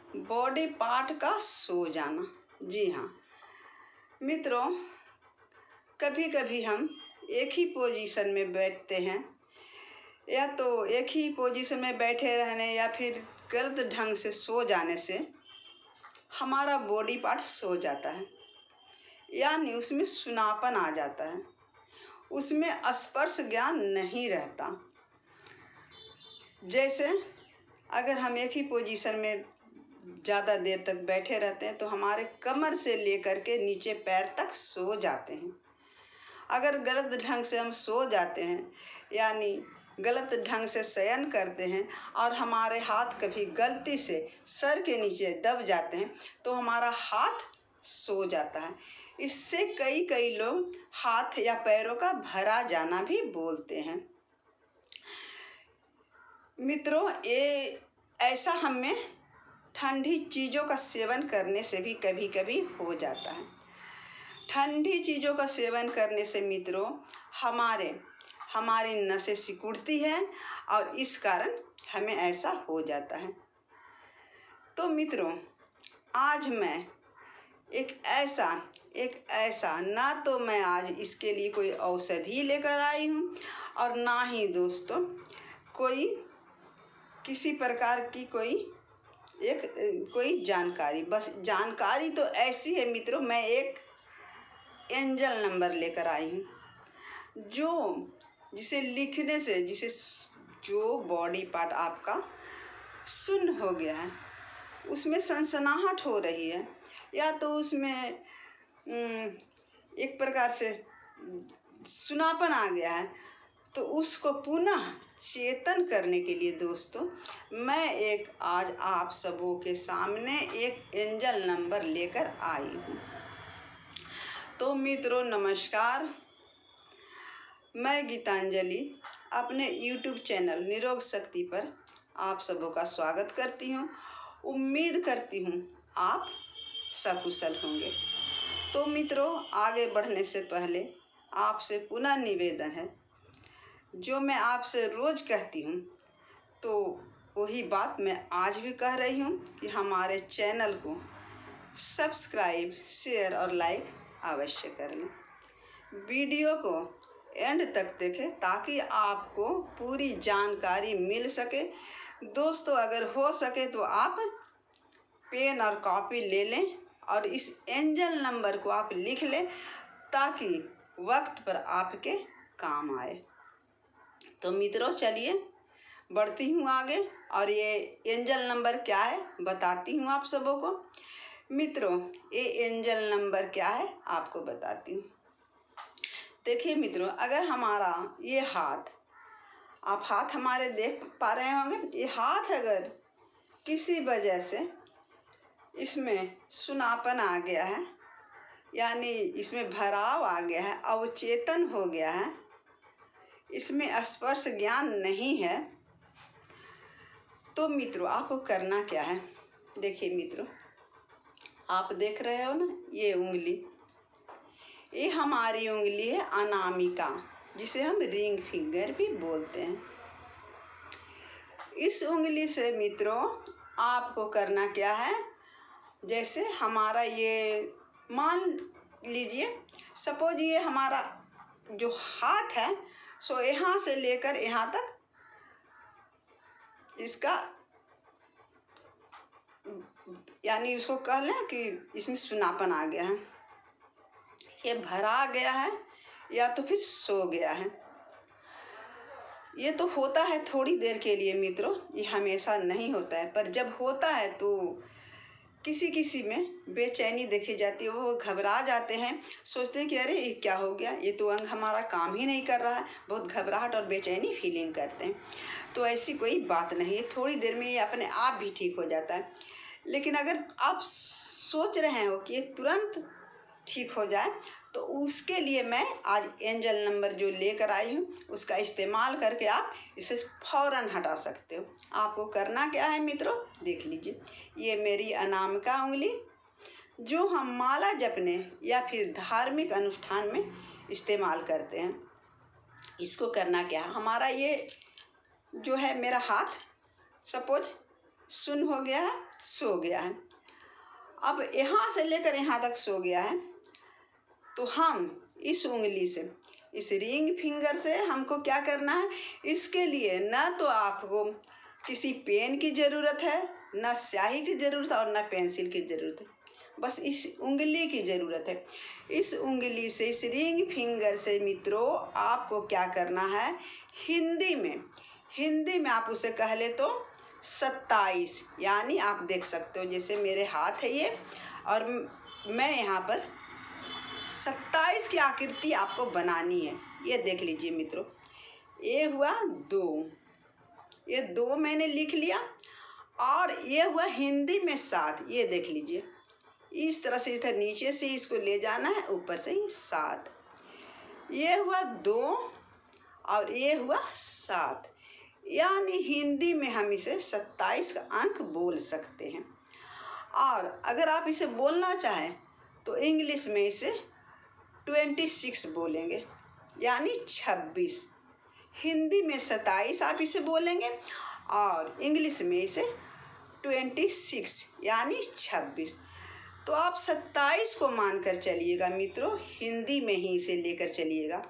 Body part का सो जाना। जी हाँ मित्रों, कभी कभी हम एक ही पोजीशन में बैठते हैं, या तो एक ही पोजीशन में बैठे रहने या फिर गलत ढंग से सो जाने से हमारा बॉडी पार्ट सो जाता है, यानी उसमें सुनापन आ जाता है, उसमें स्पर्श ज्ञान नहीं रहता। जैसे अगर हम एक ही पोजीशन में ज़्यादा देर तक बैठे रहते हैं तो हमारे कमर से लेकर के नीचे पैर तक सो जाते हैं। अगर गलत ढंग से हम सो जाते हैं, यानी गलत ढंग से शयन करते हैं और हमारे हाथ कभी गलती से सर के नीचे दब जाते हैं तो हमारा हाथ सो जाता है। इससे कई लोग हाथ या पैरों का भरा जाना भी बोलते हैं। मित्रों, ये ऐसा हमें ठंडी चीज़ों का सेवन करने से भी कभी कभी हो जाता है। ठंडी चीज़ों का सेवन करने से मित्रों हमारी नसें सिकुड़ती हैं और इस कारण हमें ऐसा हो जाता है। तो मित्रों, आज मैं एक ऐसा ना तो मैं आज इसके लिए कोई औषधि लेकर आई हूँ और ना ही दोस्तों कोई किसी प्रकार की कोई जानकारी। बस जानकारी तो ऐसी है मित्रों, मैं एक एंजल नंबर लेकर आई हूँ जिसे लिखने से जो बॉडी पार्ट आपका सुन्न हो गया है, उसमें सनसनाहट हो रही है, या तो उसमें एक प्रकार से सुनापन आ गया है, तो उसको पुनः चेतन करने के लिए दोस्तों मैं आज आप सबों के सामने एक एंजल नंबर लेकर आई हूँ। तो मित्रों नमस्कार, मैं गीतांजलि अपने YouTube चैनल निरोग शक्ति पर आप सबों का स्वागत करती हूँ। उम्मीद करती हूँ आप सकुशल होंगे। तो मित्रों, आगे बढ़ने से पहले आपसे पुनः निवेदन है, जो मैं आपसे रोज़ कहती हूँ तो वही बात मैं आज भी कह रही हूँ कि हमारे चैनल को सब्सक्राइब, शेयर और लाइक अवश्य कर लें। वीडियो को एंड तक देखें ताकि आपको पूरी जानकारी मिल सके। दोस्तों, अगर हो सके तो आप पेन और कॉपी ले लें और इस एंजल नंबर को आप लिख लें ताकि वक्त पर आपके काम आए। तो मित्रों, चलिए बढ़ती हूँ आगे और ये एंजल नंबर क्या है बताती हूँ आप सबों को। मित्रों, ये एंजल नंबर क्या है आपको बताती हूँ। देखिए मित्रों, अगर हमारा ये हाथ, आप हाथ हमारे देख पा रहे होंगे, ये हाथ अगर किसी वजह से इसमें सुनापन आ गया है, यानी इसमें भराव आ गया है, अवचेतन हो गया है, इसमें स्पर्श ज्ञान नहीं है, तो मित्रों आपको करना क्या है। देखिए मित्रों, आप देख रहे हो ना, ये उंगली, ये हमारी उंगली है अनामिका, जिसे हम रिंग फिंगर भी बोलते हैं। इस उंगली से मित्रों आपको करना क्या है, जैसे हमारा ये मान लीजिए, सपोज ये हमारा जो हाथ है सो यहाँ से लेकर यहाँ तक इसका, यानी उसको कह लें कि इसमें सुनापन आ गया है, ये भरा गया है या तो फिर सो गया है। ये तो होता है थोड़ी देर के लिए मित्रों, ये हमेशा नहीं होता है, पर जब होता है तो किसी में बेचैनी देखी जाती है, वो घबरा जाते हैं, सोचते हैं कि अरे ये क्या हो गया, ये तो अंग हमारा काम ही नहीं कर रहा है, बहुत घबराहट और बेचैनी फीलिंग करते हैं। तो ऐसी कोई बात नहीं है, थोड़ी देर में ये अपने आप भी ठीक हो जाता है। लेकिन अगर आप सोच रहे हो कि ये तुरंत ठीक हो जाए, तो उसके लिए मैं आज एंजल नंबर जो लेकर आई हूँ उसका इस्तेमाल करके आप इसे फ़ौरन हटा सकते हो। आपको करना क्या है मित्रों, देख लीजिए, ये मेरी अनामिका उंगली जो हम माला जपने या फिर धार्मिक अनुष्ठान में इस्तेमाल करते हैं। इसको करना क्या है, हमारा ये जो है मेरा हाथ, सपोज सुन हो गया है, सो गया है। अब यहाँ से लेकर यहाँ तक सो गया है, तो हम इस उंगली से, इस रिंग फिंगर से हमको क्या करना है, इसके लिए ना तो आपको किसी पेन की ज़रूरत है, ना स्याही की ज़रूरत है और ना पेंसिल की ज़रूरत है, बस इस उंगली की ज़रूरत है। इस उंगली से, इस रिंग फिंगर से मित्रों आपको क्या करना है, हिंदी में आप उसे कह ले तो 27, यानी आप देख सकते हो जैसे मेरे हाथ है ये, और मैं यहाँ पर 27 की आकृति आपको बनानी है। ये देख लीजिए मित्रों, ये हुआ 2, ये 2 मैंने लिख लिया, और ये हुआ हिंदी में 7, ये देख लीजिए। इस तरह से इधर नीचे से इसको ले जाना है, ऊपर से ही 7, ये हुआ 2 और ये हुआ 7, यानी हिंदी में हम इसे 27 का अंक बोल सकते हैं। और अगर आप इसे बोलना चाहें तो इंग्लिश में इसे 26 बोलेंगे, यानी 26। हिंदी में 27 आप इसे बोलेंगे और इंग्लिश में इसे 26, यानी 26। तो आप 27 को मानकर चलिएगा मित्रों, हिंदी में ही इसे लेकर चलिएगा,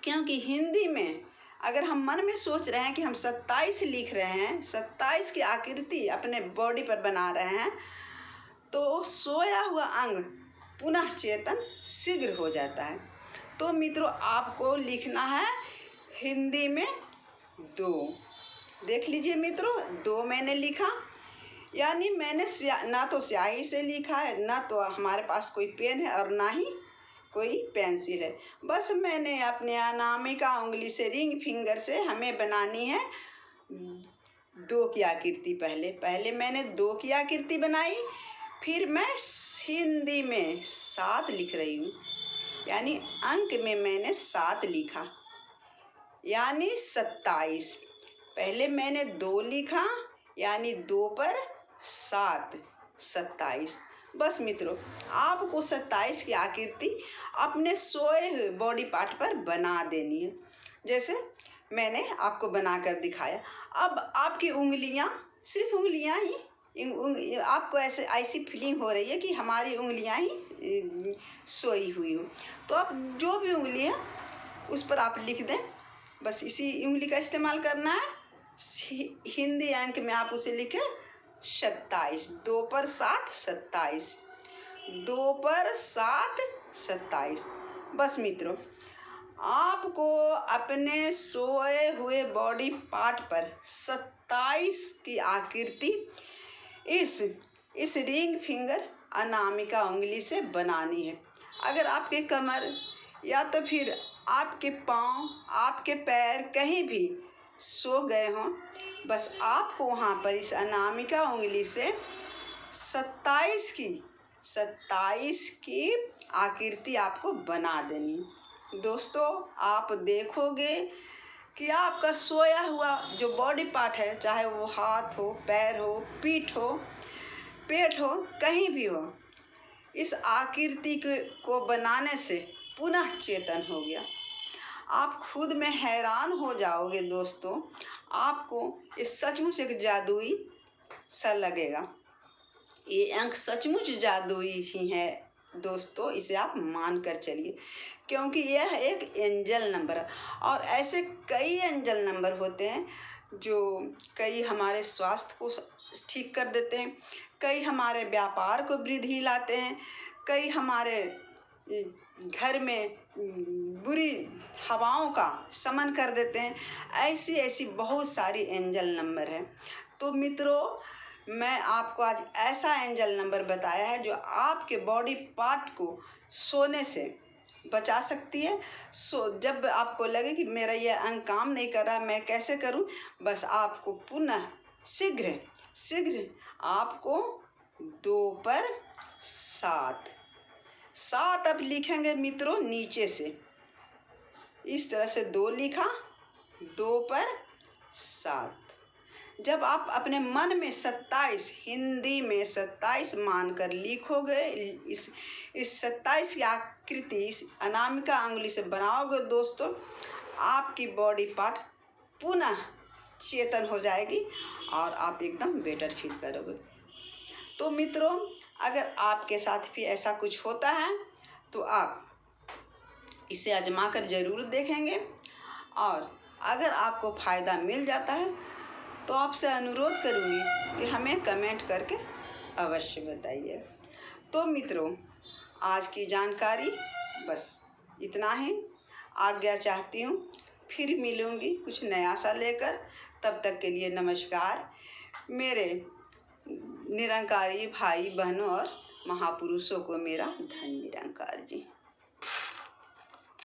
क्योंकि हिंदी में अगर हम मन में सोच रहे हैं कि हम 27 लिख रहे हैं, 27 की आकृति अपने बॉडी पर बना रहे हैं, तो सोया हुआ अंग पुनः चेतन शीघ्र हो जाता है। तो मित्रों आपको लिखना है हिंदी में 2। देख लीजिए मित्रों, 2 मैंने लिखा, यानी मैंने ना तो स्याही से लिखा है, ना तो हमारे पास कोई पेन है और ना ही कोई पेंसिल है, बस मैंने अपने अनामिका उंगली से, रिंग फिंगर से हमें बनानी है 2 की आकृति। पहले मैंने 2 की आकृति बनाई, फिर मैं हिंदी में 7 लिख रही हूँ, यानी अंक में मैंने 7 लिखा, यानी 27। पहले मैंने 2 लिखा, यानी 2 पर 7, 27। बस मित्रों आपको 27 की आकृति अपने सोए हुए बॉडी पार्ट पर बना देनी है, जैसे मैंने आपको बनाकर दिखाया। अब आपकी उंगलियां, सिर्फ उंगलियां ही, आपको ऐसी फीलिंग हो रही है कि हमारी उंगलियां ही सोई हुई हो, तो आप जो भी उंगली है उस पर आप लिख दें, बस इसी उंगली का इस्तेमाल करना है। हिंदी अंक में आप उसे लिखें 27, 2 पर 7, 27, 2 पर 7, 27। बस मित्रों आपको अपने सोए हुए बॉडी पार्ट पर 27 की आकृति इस रिंग फिंगर अनामिका उंगली से बनानी है। अगर आपके कमर या तो फिर आपके पाँव, आपके पैर कहीं भी सो गए हों, बस आपको वहाँ पर इस अनामिका उंगली से 27 की आकृति आपको बना देनी। दोस्तों आप देखोगे कि आपका सोया हुआ जो बॉडी पार्ट है, चाहे वो हाथ हो, पैर हो, पीठ हो, पेट हो, कहीं भी हो, इस आकृति को बनाने से पुनः चेतन हो गया। आप खुद में हैरान हो जाओगे दोस्तों, आपको ये सचमुच एक जादुई सा लगेगा। ये अंक सचमुच जादुई ही है दोस्तों, इसे आप मान कर चलिए, क्योंकि यह एक एंजल नंबर है। और ऐसे कई एंजल नंबर होते हैं जो कई हमारे स्वास्थ्य को ठीक कर देते हैं, कई हमारे व्यापार को वृद्धि लाते हैं, कई हमारे घर में बुरी हवाओं का शमन कर देते हैं। ऐसी बहुत सारी एंजल नंबर हैं। तो मित्रों मैं आपको आज ऐसा एंजल नंबर बताया है जो आपके बॉडी पार्ट को सोने से बचा सकती है। जब आपको लगे कि मेरा यह अंग काम नहीं कर रहा, मैं कैसे करूं, बस आपको पुनः शीघ्र आपको 2 पर 7 अब लिखेंगे मित्रों नीचे से, इस तरह से 2 लिखा, 2 पर 7। जब आप अपने मन में 27, हिंदी में 27 मानकर लिखोगे, इस 27 की आकृति इस अनामिका उंगली से बनाओगे दोस्तों, आपकी बॉडी पार्ट पुनः चेतन हो जाएगी और आप एकदम बेटर फील करोगे। तो मित्रों, अगर आपके साथ भी ऐसा कुछ होता है तो आप इसे आजमा कर ज़रूर देखेंगे, और अगर आपको फ़ायदा मिल जाता है तो आपसे अनुरोध करूँगी कि हमें कमेंट करके अवश्य बताइए। तो मित्रों, आज की जानकारी बस इतना ही। आज्ञा चाहती हूँ, फिर मिलूँगी कुछ नया सा लेकर। तब तक के लिए नमस्कार। मेरे निरंकारी भाई बहनों और महापुरुषों को मेरा धन निरंकार जी।